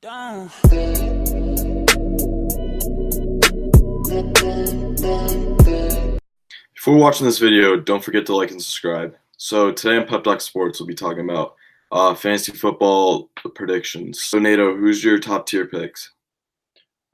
Damn. Before watching this video, don't forget to like and subscribe. So today on Pep Talk Sports, we'll be talking about fantasy football predictions. So Nato, who's your top tier picks?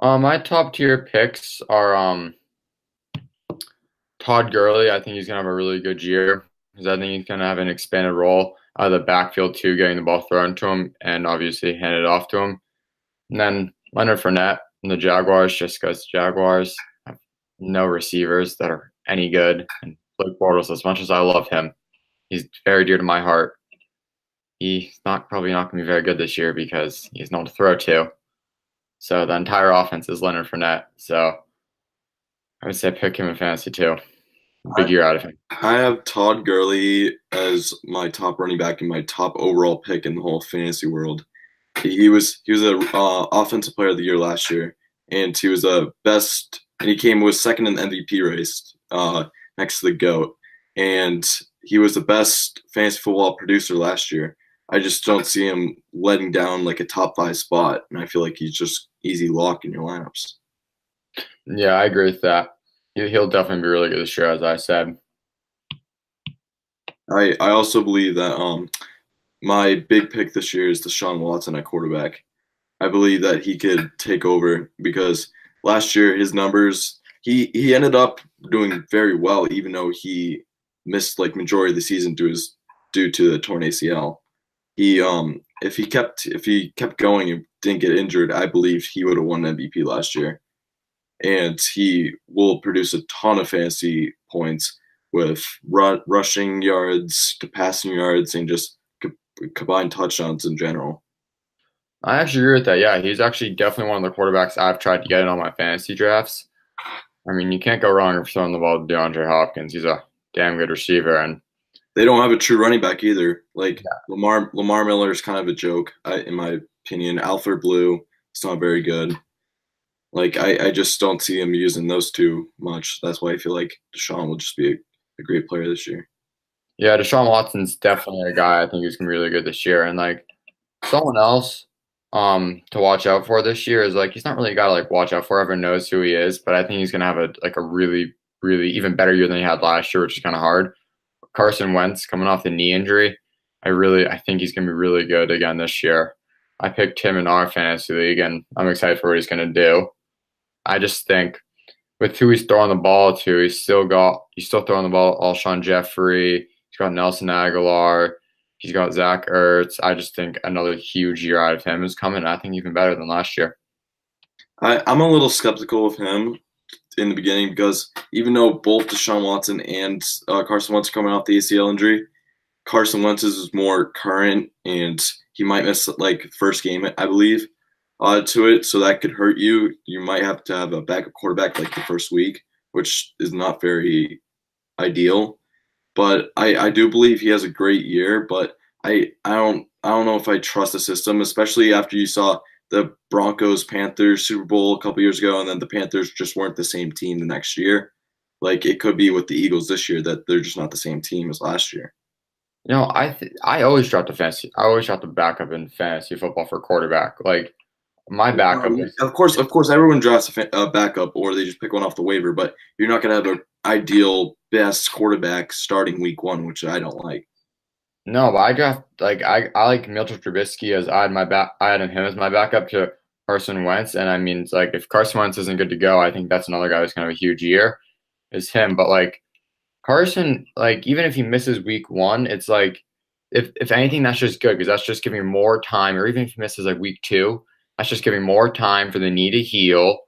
My top tier picks are Todd Gurley. I think he's gonna have a really good year because I think he's gonna have an expanded role out of the backfield too, getting the ball thrown to him and obviously hand it off to him. And then Leonard Fournette and the Jaguars, just because Jaguars have no receivers that are any good. And Blake Bortles, as much as I love him, he's very dear to my heart. He's probably not gonna be very good this year because he's no one to throw to. So the entire offense is Leonard Fournette. So I would say pick him in fantasy too. Big year out of him. I have Todd Gurley as my top running back and my top overall pick in the whole fantasy world. He was a offensive player of the year last year, and he was the best. And he came with second in the MVP race, next to the GOAT. And he was the best fantasy football producer last year. I just don't see him letting down like a top 5 spot, and I feel like he's just easy lock in your lineups. Yeah, I agree with that. He'll definitely be really good this year, as I said. I also believe that my big pick this year is Deshaun Watson at quarterback. I believe that he could take over because last year his numbers, he ended up doing very well, even though he missed like majority of the season due to the torn ACL. If he kept going and didn't get injured, I believe he would have won MVP last year. And he will produce a ton of fantasy points with rushing yards to passing yards and just combined touchdowns in general. I actually agree with that. Yeah, he's actually definitely one of the quarterbacks I've tried to get in on my fantasy drafts. I mean, you can't go wrong if throwing the ball to DeAndre Hopkins. He's a damn good receiver, and they don't have a true running back either. Like Lamar Miller is kind of a joke, in my opinion. Alfred Blue is not very good. Like I just don't see him using those two much. That's why I feel like Deshaun will just be a great player this year. Yeah, Deshaun Watson's definitely a guy I think who's gonna be really good this year. And like someone else to watch out for this year is like he's not really a guy to like watch out for. Everyone knows who he is, but I think he's gonna have a really, really even better year than he had last year, which is kind of hard. Carson Wentz coming off the knee injury. I think he's gonna be really good again this year. I picked him in our fantasy league, and I'm excited for what he's gonna do. I just think with who he's throwing the ball to, he's still throwing the ball Alshon Jeffrey. He's got Nelson Aguilar. He's got Zach Ertz. I just think another huge year out of him is coming. I think even better than last year. I'm a little skeptical of him in the beginning because even though both Deshaun Watson and Carson Wentz are coming off the ACL injury, Carson Wentz is more current and he might miss like first game, I believe, to it. So that could hurt you. You might have to have a backup quarterback like the first week, which is not very ideal. But I do believe he has a great year, but I don't know if I trust the system, especially after you saw the Broncos Panthers Super Bowl a couple years ago, and then the Panthers just weren't the same team the next year. Like it could be with the Eagles this year that they're just not the same team as last year. You know, I always draft the fantasy. I always draft the backup in fantasy football for quarterback. Like my backup is of course, everyone drafts a backup or they just pick one off the waiver, but you're not going to have an ideal best quarterback starting week 1, which I don't like. No, but I draft I like Mitchell Trubisky as I had him as my backup to Carson Wentz, and I mean it's like if Carson Wentz isn't good to go, I think that's another guy who's kind of a huge year, is him. But like Carson, like even if he misses week 1, it's like if anything that's just good because that's just giving more time, or even if he misses like week 2, that's just giving more time for the knee to heal,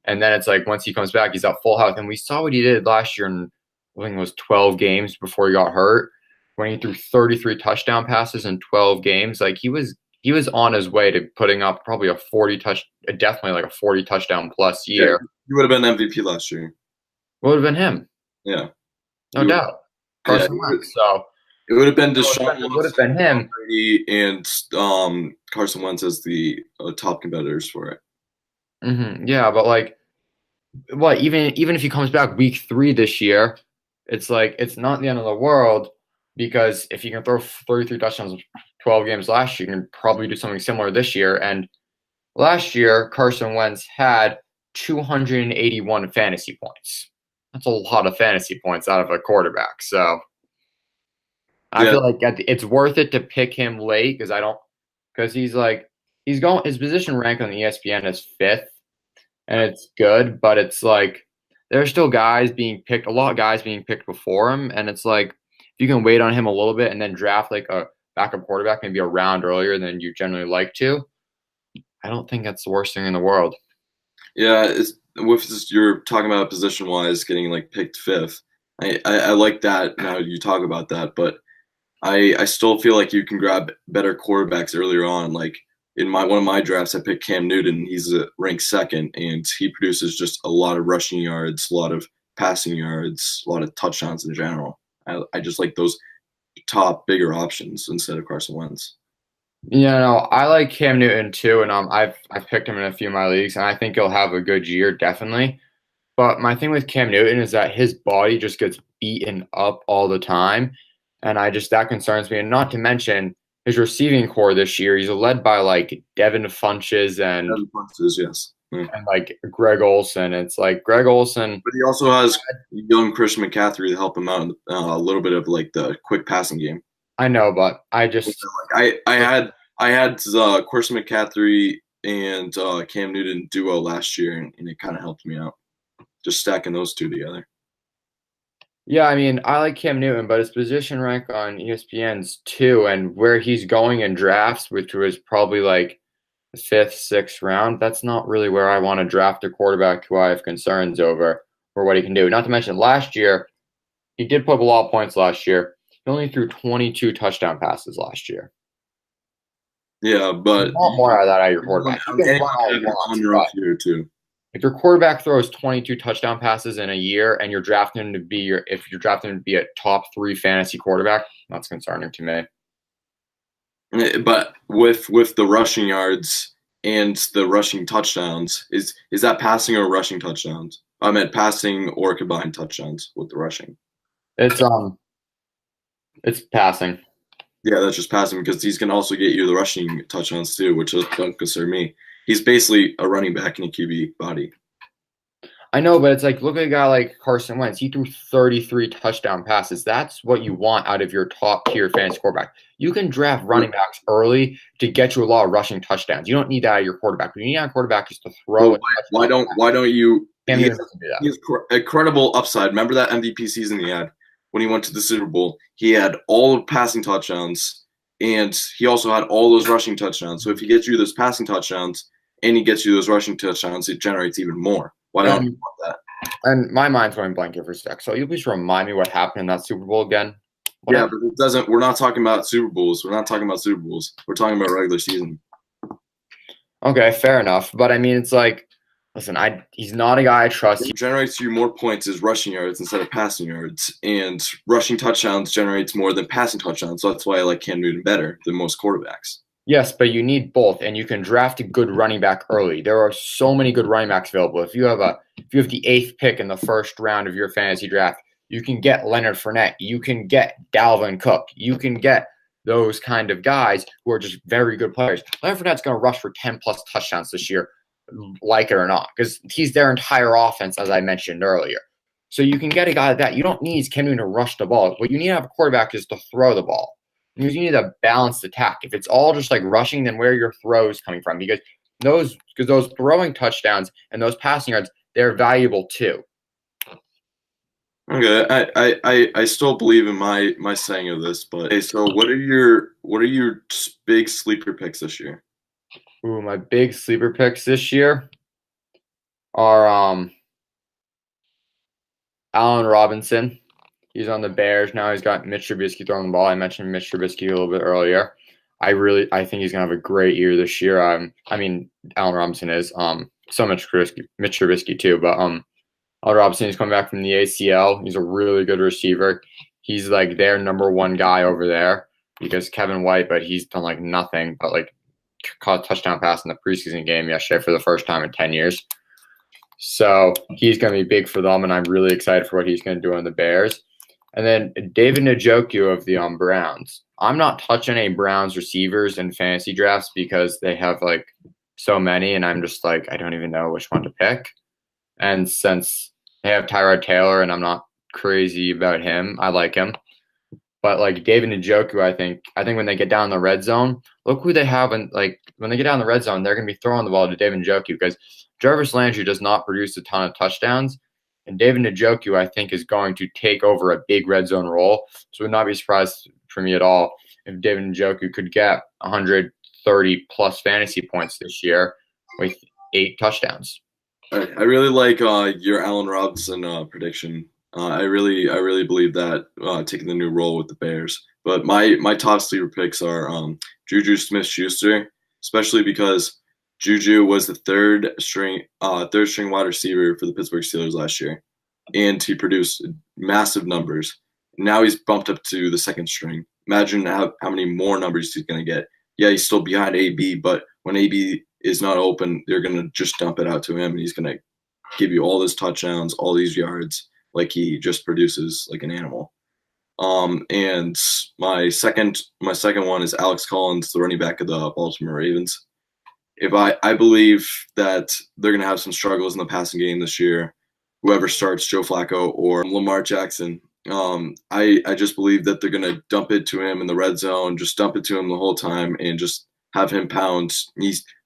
and then it's like once he comes back, he's at full health, and we saw what he did last year in I think it was 12 games before he got hurt. When he threw 33 touchdown passes in 12 games, like he was on his way to putting up probably definitely like a 40 touchdown plus year. Yeah, he would have been MVP last year. What would have been him? Yeah, no doubt. Carson Wentz. So it would have been Deshaun. It would have been him and Carson Wentz as the top competitors for it. Yeah, but like, what? Even if he comes back week 3 this year, it's like it's not the end of the world. Because if you can throw 33 touchdowns in 12 games last year, you can probably do something similar this year. And Last year, Carson Wentz had 281 fantasy points. That's a lot of fantasy points out of a quarterback. So I Yeah, feel like it's worth it to pick him late because he's going his position rank on the ESPN is fifth, and it's good, but it's like there are still guys being picked, a lot of guys being picked before him, and it's like if you can wait on him a little bit and then draft like a backup quarterback maybe a round earlier than you generally like to, I don't think that's the worst thing in the world. yeah. You're talking about position wise, getting like picked fifth. I like that now you talk about that, but I still feel like you can grab better quarterbacks earlier on. Like in my one of my drafts, I picked Cam Newton. He's ranked second, and he produces just a lot of rushing yards, a lot of passing yards, a lot of touchdowns in general. I just like those top bigger options instead of Carson Wentz. Yeah, no, I like Cam Newton too, and I've picked him in a few of my leagues, and I think he'll have a good year, definitely. But my thing with Cam Newton is that his body just gets beaten up all the time, and that concerns me. And not to mention his receiving core this year, he's led by like Devin Funches Seven punches, yes. Yeah. and like Greg Olson. It's like Greg Olson. But he also has young Christian McCaffrey to help him out in a little bit of like the quick passing game. I know, but I had Christian McCaffrey and Cam Newton duo last year, and it kind of helped me out just stacking those two together. Yeah, I mean, I like Cam Newton, but his position rank on ESPN's two, and where he's going in drafts, which was probably like the fifth, sixth round, that's not really where I want to draft a quarterback who I have concerns over for what he can do. Not to mention last year, he did put up a lot of points last year. He only threw 22 touchdown passes last year. Yeah, but You want more out of that out of your quarterback. You can anyone run all can you have want, an rough year too. if your quarterback throws 22 touchdown passes in a year and if you're drafting him to be a top 3 fantasy quarterback, that's concerning to me. But with the rushing yards and the rushing touchdowns, is that passing or rushing touchdowns? I meant passing or combined touchdowns with the rushing. It's it's passing. Yeah, that's just passing because he's gonna also get you the rushing touchdowns too, which don't concern me. He's basically a running back in a QB body. I know, but it's like look at a guy like Carson Wentz. He threw 33 touchdown passes. That's what you want out of your top tier fantasy quarterback. You can draft running backs early to get you a lot of rushing touchdowns. You don't need that out of your quarterback. What you need out of quarterback is to throw. So why don't you? Cam He Newton has, doesn't do that. he has incredible upside. Remember that MVP season he had when he went to the Super Bowl? He had all of passing touchdowns, and he also had all those rushing touchdowns. So if he gets you those passing touchdowns and he gets you those rushing touchdowns, it generates even more. Why don't you want that? And my mind's going blank here for a sec. So you please remind me what happened in that Super Bowl again? What Yeah, happened? but it doesn't. We're not talking about Super Bowls. We're not talking about Super Bowls. We're talking about regular season. Okay, fair enough. But I mean, it's like, listen, he's not a guy I trust. What generates you more points is rushing yards instead of passing yards, and rushing touchdowns generates more than passing touchdowns. So that's why I like Cam Newton better than most quarterbacks. Yes, but you need both, and you can draft a good running back early. There are so many good running backs available. If you have the 8th pick in the first round of your fantasy draft, you can get Leonard Fournette. You can get Dalvin Cook. You can get those kind of guys who are just very good players. Leonard Fournette's going to rush for 10 plus touchdowns this year, like it or not, because he's their entire offense, as I mentioned earlier. So you can get a guy like that. You don't need Cam Newton to rush the ball. What you need to have a quarterback is to throw the ball. You need a balanced attack. If it's all just like rushing, then where are your throws coming from? Because those throwing touchdowns and those passing yards, they're valuable too. Okay, I still believe in my saying of this, but hey, so what are your big sleeper picks this year? Ooh, my big sleeper picks this year are Allen Robinson. He's on the Bears now. He's got Mitch Trubisky throwing the ball. I mentioned Mitch Trubisky a little bit earlier. I think he's gonna have a great year this year. I mean, Allen Robinson is so Mitch Trubisky too, but Allen Robinson is coming back from the ACL. He's a really good receiver. He's like their number one guy over there because Kevin White, but he's done like nothing but like caught a touchdown pass in the preseason game yesterday for the first time in 10 years. So he's going to be big for them, and I'm really excited for what he's going to do on the Bears. And then David Njoku of the Browns. I'm not touching any Browns receivers in fantasy drafts because they have like so many, and I'm just like, I don't even know which one to pick. And since they have Tyrod Taylor, and I'm not crazy about him, I like him. But like David Njoku, I think when they get down in the red zone, look who they have, and like when they get down in the red zone, they're going to be throwing the ball to David Njoku because Jarvis Landry does not produce a ton of touchdowns, and David Njoku, I think, is going to take over a big red zone role. So it would not be surprised for me at all if David Njoku could get 130 plus fantasy points this year with 8 touchdowns. I really like your Allen Robinson prediction. I really believe that taking the new role with the Bears. But my top sleeper picks are Juju Smith-Schuster, especially because Juju was the third string wide receiver for the Pittsburgh Steelers last year, and he produced massive numbers. Now he's bumped up to the second string. Imagine how many more numbers he's going to get. Yeah, he's still behind AB, but when AB is not open, they're going to just dump it out to him, and he's going to give you all those touchdowns, all these yards, like he just produces like an animal. And my second one is Alex Collins, the running back of the Baltimore Ravens. If I believe that they're going to have some struggles in the passing game this year, whoever starts, Joe Flacco or Lamar Jackson, I just believe that they're going to dump it to him in the red zone, just dump it to him the whole time, and just have him pound.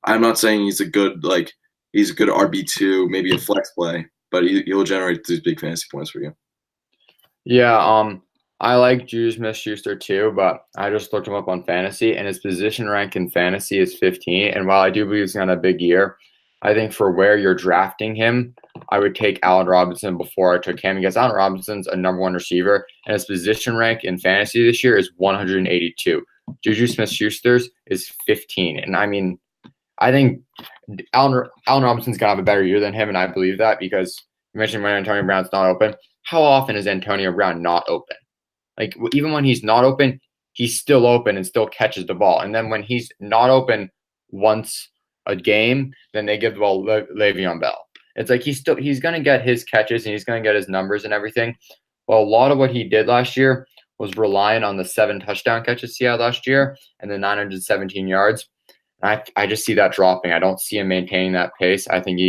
I'm not saying he's a good RB2, maybe a flex play, but he'll generate these big fantasy points for you. Yeah, I like Juju Smith-Schuster too, but I just looked him up on fantasy, and his position rank in fantasy is 15. And while I do believe he's going to have a big year, I think for where you're drafting him, I would take Allen Robinson before I took him because Allen Robinson's a number 1 receiver, and his position rank in fantasy this year is 182. Juju Smith-Schuster's is 15. And I mean, I think Allen Robinson's going to have a better year than him, and I believe that because you mentioned when Antonio Brown's not open. How often is Antonio Brown not open? Like, even when he's not open, he's still open and still catches the ball. And then when he's not open once a game, then they give the ball to Le'Veon Bell. It's like he's going to get his catches and he's going to get his numbers and everything. Well, a lot of what he did last year was relying on the 7 touchdown catches he had last year and the 917 yards. I just see that dropping. I don't see him maintaining that pace. I think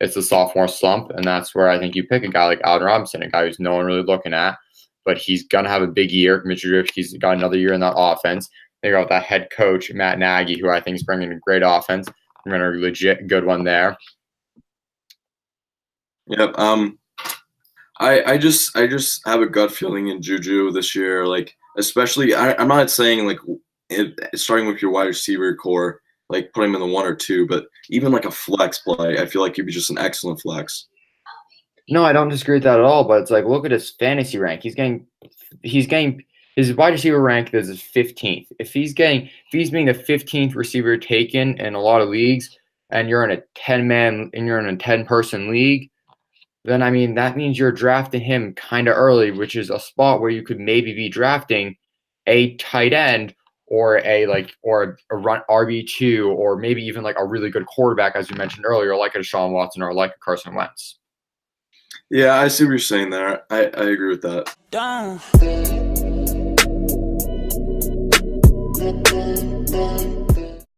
it's a sophomore slump, and that's where I think you pick a guy like Allen Robinson, a guy who's no one really looking at, but he's going to have a big year. Mitch Trubisky's got another year in that offense. They got that head coach, Matt Nagy, who I think is bringing a great offense. I'm going to a legit good one there. Yep. I just have a gut feeling in Juju this year. Like, especially, I'm not saying like starting with your wide receiver core, like put him in the 1 or 2, but even like a flex play, I feel like he'd be just an excellent flex. No, I don't disagree with that at all. But it's like, look at his fantasy rank. He's getting his wide receiver rank is 15th. If he's being the 15th receiver taken in a lot of leagues, and you're in a 10-person league, then I mean that means you're drafting him kind of early, which is a spot where you could maybe be drafting a tight end or a run RB2, or maybe even like a really good quarterback, as you mentioned earlier, like a Deshaun Watson or like a Carson Wentz. Yeah, I see what you're saying there. I agree with that. Done.